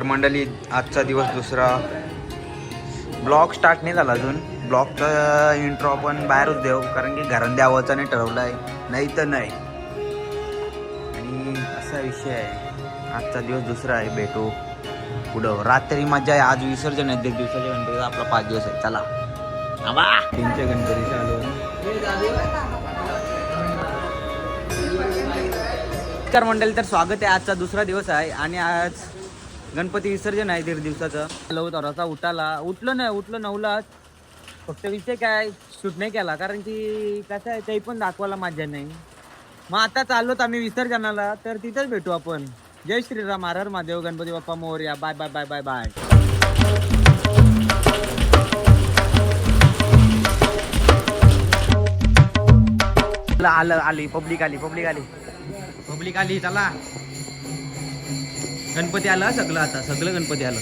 तर मंडळी आजचा दिवस दुसरा. ब्लॉग स्टार्ट नाही झाला अजून. ब्लॉगचा इंट्रो आपण बाहेरच देऊ, कारण की घरात द्यावाचा नाही ठरवला आहे, नाही तर नाही. आणि असा विषय आहे, आजचा दिवस दुसरा आहे. भेटू पुढं. रात्री मजा आहे. आज विसर्जन आहे दीड दिवसाच्या गणपतीचा. आपला 5 दिवस आहे. चला तीनच्या गणपतीच्या आलो. नमस्कार मंडळी, तर स्वागत आहे. आजचा दुसरा दिवस आहे आणि आज गणपती विसर्जन आहे दीड दिवसाचं. आलो थोडासा उठलो 9लाच. फक्त विषय काय, शूट नाही केला कारण की कसं आहे ते पण दाखवायला मजा नाही. मग आता चाललोत आम्ही विसर्जनाला, तर तिथंच भेटू आपण. जय श्रीराम, हर हर महादेव, गणपती बाप्पा मोरया. Bye bye bye bye bye. आली पब्लिक आली. चला गणपती आला सगळं. आता सगळं गणपती आलं.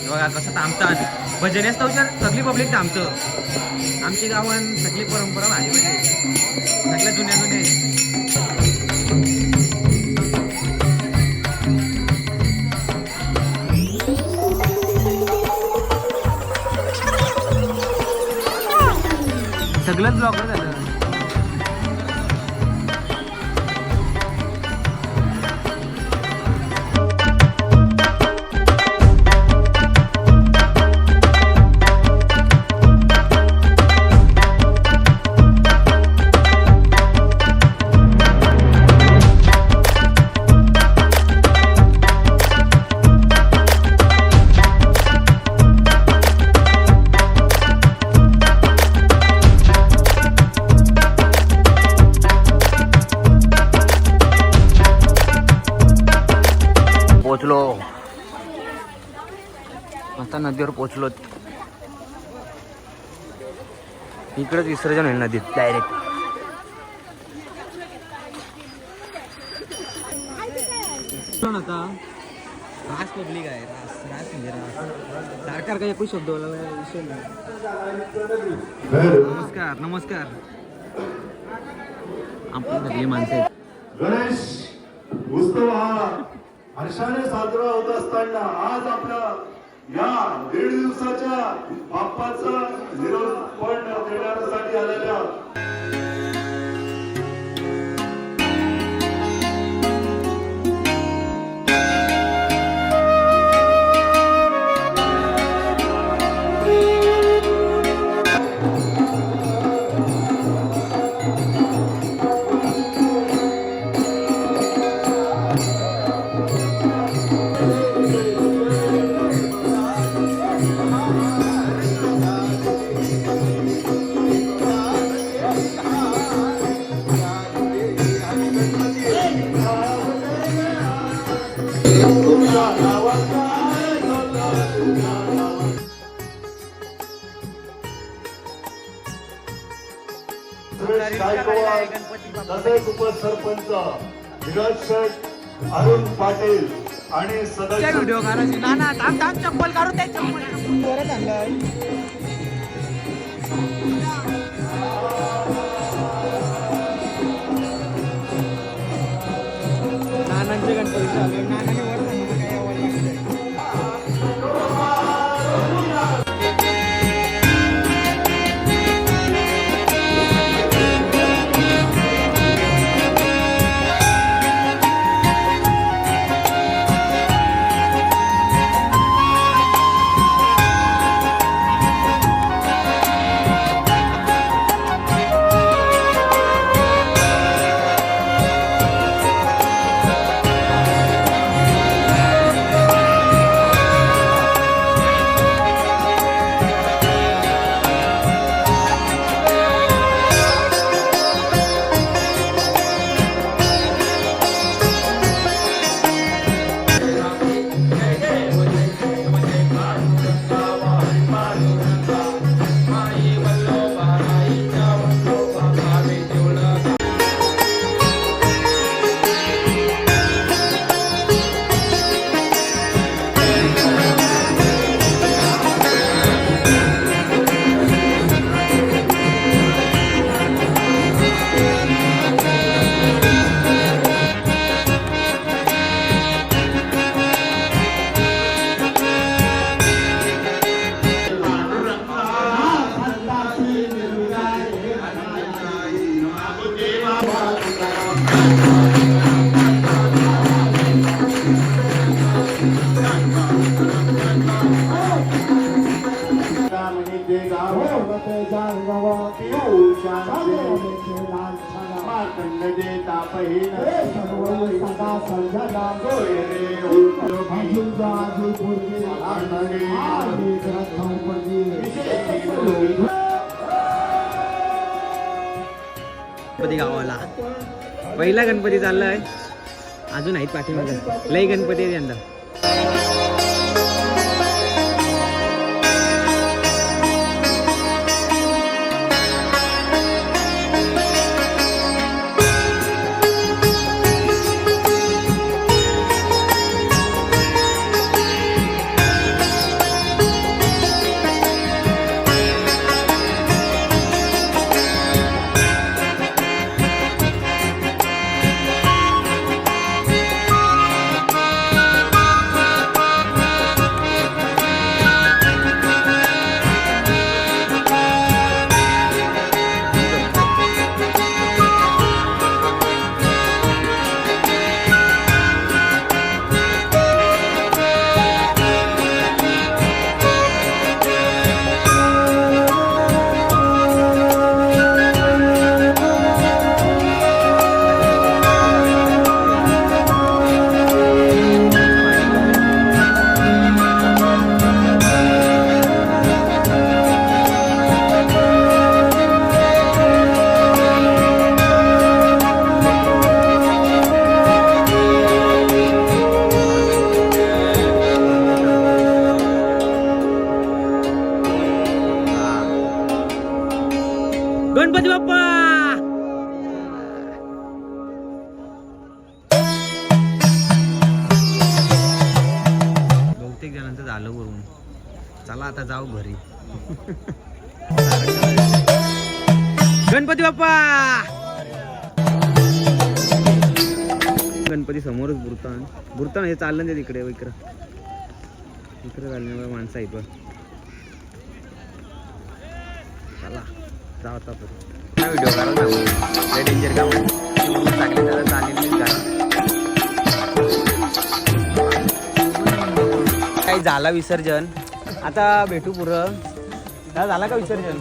बघा कसं थांबतात. भजन असतं सगळी पब्लिक थांबतं. आमची गावान सगळी परंपरा भारी म्हणजे सगळ्या जुन्या सगळंच ब्लॉगर झालं. पोचलो. आता नदीवर पोचलो. इकडेच विसर्जन होईल नदीत डायरेक्ट. आता रास पब्लिक आहे. रास म्हणजे सरकार काय एकूच शब्द विषय नाही. नमस्कार आपण सगळी माणसं आहेत. गणेश उत्सव हा हर्षाने साजरा होत असताना आज आपल्या या दीड दिवसाच्या बाप्पाचं निरोपण देण्यासाठी आलेल्या तसेच उपसरपंच धीरज शेठ, अरुण पाटील आणि सदस्य व्हिडिओ काढायची. नाना चप्पल काढू. त्या चप्पल आणलाय. नानांचे गणपती चालू. नानाने वर गणपती गावाला पहिला गणपती चाललाय, अजून आहेत पाठीमागे लई गणपती आहेत यंदा. गणपती बाप्पा. बहुतेक जणांचं झालं वरून, चला आता जाऊ घरी. गणपती बाप्पा. गणपती समोरच बुरतान हे चाललं ते तिकडे इकडं चालण्यामुळे माणसं आहेत. चला जाऊ आता व्हिडिओ करायला डेंजर काम टाकले त्याला चालेल काही झाला विसर्जन. आता भेटू पुरं झाला का विसर्जन.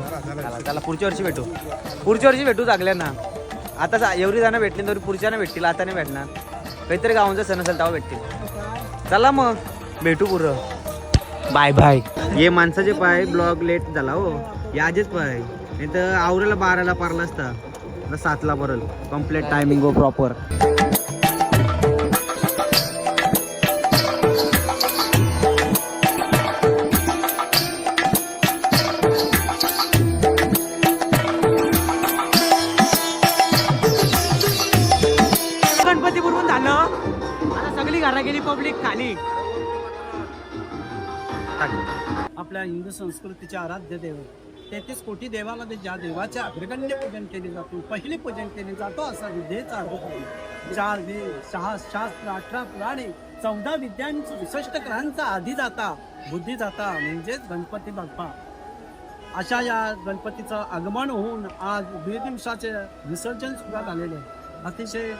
त्याला पुढच्या वर्षी भेटू चांगल्यांना. आता एवढी जणं भेटली तरी पुढच्या भेटतील, आता नाही भेटणार. काहीतरी गावांचा सण असेल तेव्हा भेटतील. चला मग भेटू पुरं. Bye bye. ये माणसाचे पाय ब्लॉग लेट झाला हो, याजेच पाय नाही तर आवरेला 12ला पारला असता, 7ला परल कम्प्लीट टायमिंग हो प्रॉपर. गणपती बुडवून झालं, आता सगळी घरा गेली पब्लिक खाली. आपल्या हिंदू संस्कृतीचे आराध्य देव 33 कोटी देवामध्ये ज्या देवाचे अग्रगण्य पूजन केले जाते, पहिले पूजन केले जातो असा विद्येचा अर्थ आहे. 4 वेद, 6 शास्त्र, 18 पुराणे, 14 विद्यांची 66 ग्रहांचा आदिदाता बुद्धिदाता म्हणजेच गणपती बाप्पा. अशा या गणपतीचं आगमन होऊन आज 2 दिवसाचे विसर्जन सुद्धा झालेले आहे. अतिशय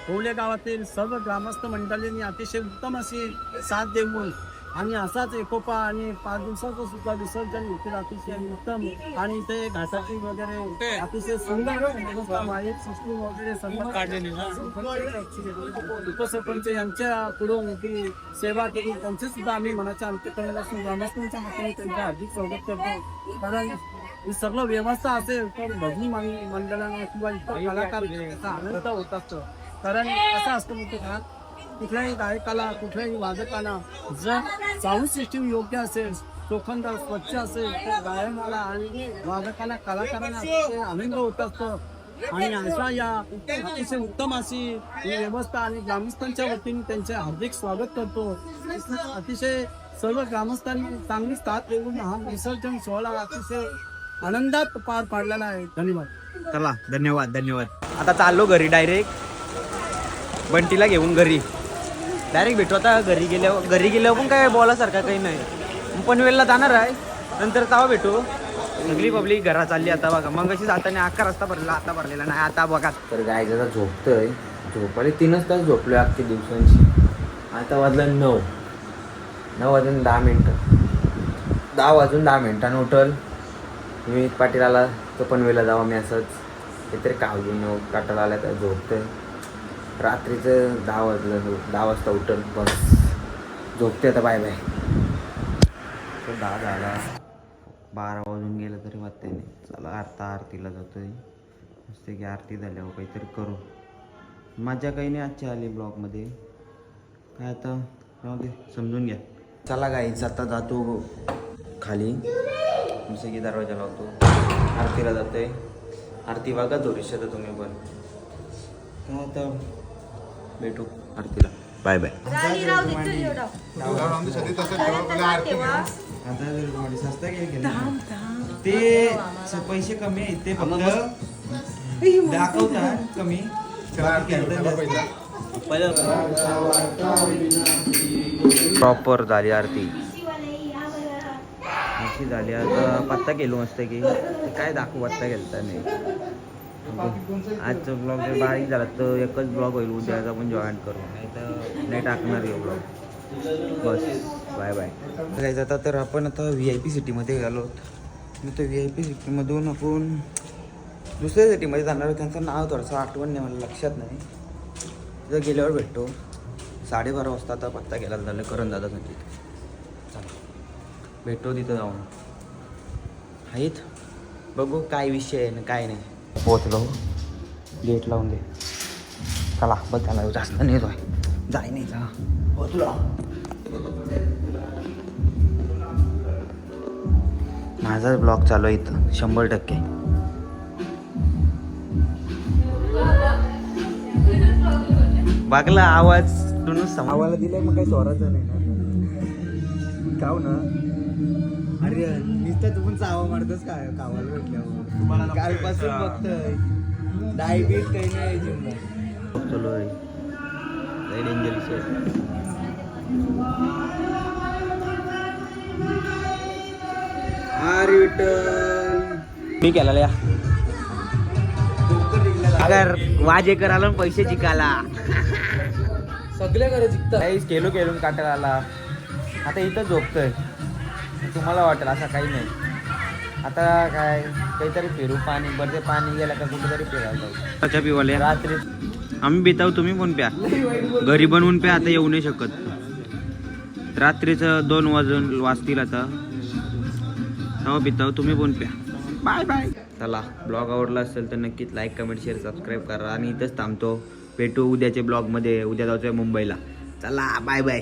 होवले गावातील सर्व ग्रामस्थ मंडळींनी अतिशय उत्तम अशी साथ देऊन आणि असाच एकोपा आणि 5 दिवसाचं सुद्धा विसर्जन होतील अतिशय उत्तम. आणि ते घाटाची वगैरे अतिशय सुंदर व्यवस्था सिस्टीम वगैरे सर्व काढलेली. उपसरपंच यांच्याकडून ती सेवा केली, त्यांचे सुद्धा आम्ही मनाच्या अंतकरणाला ग्रामस्थांच्या हाताने त्यांचं हार्दिक स्वागत करतो. कारण ही सगळं व्यवस्था असेल तर भजनी मंडळांना किंवा इतर कलाकार याचा आनंद होत असतो. कारण असं असतं म्हणतो का कुठल्याही गायकाला कुठल्याही वादकाला जर साऊंड सिस्टीम योग्य असेल, चोखंदर स्वच्छ असेल तर गायनाला आणि वादकाला कलाकारांना अतिशय आनंद होत असतो. आणि अशा या अतिशय उत्तम अशी ही व्यवस्था आणि ग्रामस्थांच्या वतीने त्यांचे हार्दिक स्वागत करतो. अतिशय सर्व ग्रामस्थांनी चांगली साथ देऊन हा विसर्जन सोहळा अतिशय आनंदात पार पाडलेला आहे. धन्यवाद. चला धन्यवाद. आता चाललो घरी डायरेक्ट, बंटीला घेऊन घरी डायरेक्ट भेटू. आता घरी गेल्यावर पण काय बोलासारखा काही नाही. पनवेलला जाणार आहे, नंतर तेव्हा भेटू. सगळी पब्लिक घरा चालली आता बघा. मग अशी जाताना 11 वाजता भरला, आता भरलेला नाही. आता बघा तर गाय जरा झोपतोय, झोपायला 3च तास झोपलोय अख्खी दिवसांची. आता वाजलं 9 वाजून 10 मिनटं, 10 वाजून 10 मिनिटांनी उठल मी. पाटील आला तर पनवेलला जावं मी असंच काहीतरी कावून काटाला आल्या तर झोपतोय. रात्रीचं 10 वाजलं, 10 वाजता उठल बस. झोपते आता, बाय बाय. तर 10 झाला, 12 वाजून गेलं तरी वाटते नाही. चला आता आरतीला जातोय. मस्त की आरती झाल्यावर काहीतरी करू. मजा काही नाही आजची आली ब्लॉगमध्ये. काय आता राहू दे, समजून घ्या. चला गाईच आता जातो खाली. जसं की दरवाजा लावतो, आरतीला जातोय. आरती बघा थोडीशी तर तुम्ही पण. काय आता भेटू आरतीला. Bye bye. आता स्वस्त ते पैसे कमी आहेत ते फक्त दाखवतात कमी. प्रॉपर झाली आरती. अशी झाली आता पत्ता गेलो मस्त की. काय दाखवू, पत्ता गेलता नाही. आजचा ब्लॉग जर बारीक झाला तर एकच ब्लॉग होईल. उद्याचा पण जॉईन करू, नाही तर नाही टाकणार आहे ब्लॉग. बस बाय बाय. जायचं आता तर आपण आता VIP सिटीमध्ये गेलो. मी तर VIP सिटीमधून आपण दुसऱ्या सिटीमध्ये जाणार. त्यांचं नाव थोडंसं आठवण नाही, मला लक्षात नाही. तिथं गेल्यावर भेटतो. 12:30 वाजता आता पत्ता गेला झालं करण दादासाठी. चला भेटतो तिथं जाऊन. आहेत बघू काय विषय आहे ना काय नाही. पोचलो, गेट लावून दे. चला बघ त्याला जास्त नाही येतोय. जाय नाही जा. पोचलो. माझा ब्लॉग चालू आहे इथं 100%. बागला आवाज टुनूस समावाला दिलाय मग काही स्वराचा नाही ना. काव ना. अरे नुसतं तू पण चावा मारतोस काय कावाला भेटल्यावर. कालपासून बघतोय डायबिट काही नाही जिम. चलो रे लय डेंजरस आहे. अरे विठ्ठल मी केला या अगर वाजेकर आला पैसे जिकाला सगळे करे जिंकतात. काहीच केलो काटायला आला. आता इथं झोपतोय. तुम्हाला वाटेल असं काही नाही. आता काय काहीतरी फिरू. पाणी बरते पाणी गेला का कुठेतरी फिरायला जाऊ. पिवाले रात्री आम्ही पिताव, तुम्ही पण प्या. घरी बनवून प्या. आता येऊ नाही शकत. रात्रीचं 2 वाजतील आता. तेव्हा पिताव, तुम्ही पण प्या. Bye bye. चला ब्लॉग आवडला असेल तर नक्कीच लाईक कमेंट शेअर सबस्क्राईब करा. आणि इथंच थांबतो. भेटू उद्याच्या ब्लॉगमध्ये. उद्या जायचं आहे मुंबईला. चला बाय बाय.